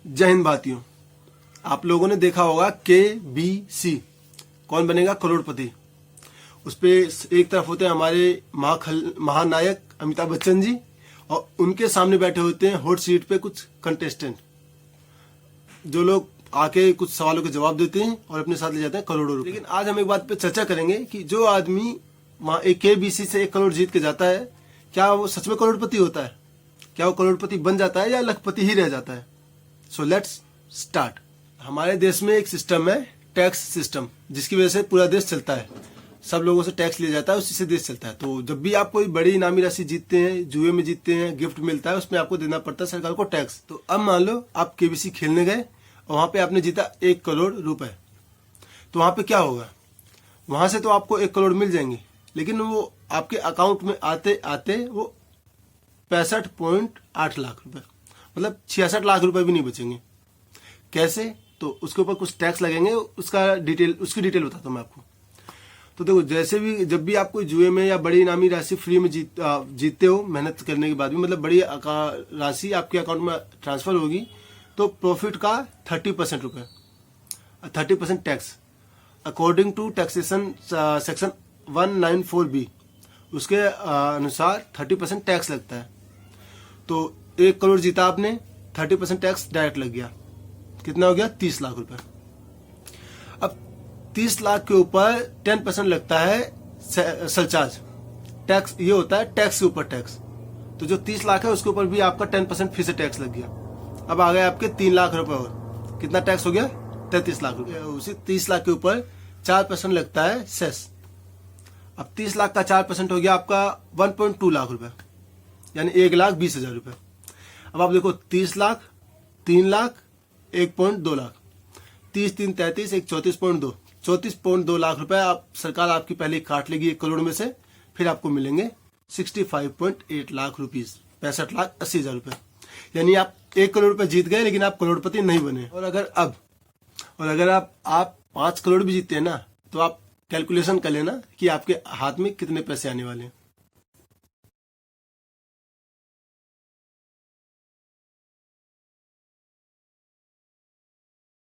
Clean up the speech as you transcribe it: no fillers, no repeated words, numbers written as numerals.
जय हिंद भाइयों। आप लोगों ने देखा होगा KBC, कौन बनेगा करोड़पति। उस पे एक तरफ होते हैं हमारे महानायक अमिताभ बच्चन जी और उनके सामने बैठे होते हैं हॉट सीट पे कुछ कंटेस्टेंट, जो लोग आके कुछ सवालों के जवाब देते हैं और अपने साथ ले जाते हैं करोड़ों रुपए। लेकिन आज हम एक बात पे चर्चा करेंगे कि जो आदमी वहां एक KBC से 1 करोड़ जीत के जाता है, क्या वो सच में करोड़पति होता है? क्या वो करोड़पति बन जाता है या लखपति ही रह जाता है? So let's start. हमारे देश में एक सिस्टम है, टैक्स सिस्टम, जिसकी वजह से पूरा देश चलता है। सब लोगों से टैक्स लिया जाता है, उसी से देश चलता है। तो जब भी आप कोई बड़ी इनामी राशि जीतते हैं, जुए में जीतते हैं, गिफ्ट मिलता है, उसमें आपको देना पड़ता है सरकार को टैक्स। तो अब मान लो आप KBC खेलने गए और वहां पे आपने जीता 1 करोड़ रुपए, तो वहां पे क्या होगा? वहां से तो आपको 1 करोड़ मिल जाएंगे, लेकिन वो आपके अकाउंट में आते आते वो 65.8 लाख रुपए, मतलब 66 लाख रुपए भी नहीं बचेंगे। कैसे? तो उसके ऊपर कुछ टैक्स लगेंगे, उसकी डिटेल बताता हूँ मैं आपको। तो देखो, जैसे भी जब भी आप कोई जुए में या बड़ी इनामी राशि फ्री में जीतते हो, मेहनत करने के बाद भी, मतलब बड़ी राशि आपके अकाउंट में ट्रांसफर होगी, तो प्रॉफिट का 30% रुपए, 30% tax according to taxation section 194B, उसके अनुसार 30% टैक्स लगता है। तो 1 करोड़ जीता आपने, 30% टैक्स डायरेक्ट लग गया। कितना हो गया? 30 लाख रुपए। अब 30 लाख के ऊपर 10% लगता है सरचार्ज टैक्स। ये होता है टैक्स के ऊपर टैक्स। तो जो 30 लाख है उसके ऊपर भी आपका 10% फिर से टैक्स लग गया। अब आ गए आपके 3 लाख रुपए और कितना टैक्स हो गया? 33 लाख रुपए। उसी 30 लाख के ऊपर 4% लगता है सेस। अब 30 लाख का 4% हो गया आपका 1.2 लाख रुपए, यानी 1,20,000 रुपए। अब आप देखो, 30 लाख, 3 लाख, 1.2 लाख, 30 3 33, 34.2, 34.2 लाख रुपए आप सरकार आपकी पहले काट लेगी 1 करोड़ में से। फिर आपको मिलेंगे 65.8 लाख रुपीज, 65,80,000 रुपए। यानी आप 1 करोड़ रुपए जीत गए, लेकिन आप करोड़पति नहीं बने। और अगर आप 5 करोड़ भी जीतते हैं ना, तो आप कैलकुलेशन कर लेना कि आपके हाथ में कितने पैसे आने वाले हैं।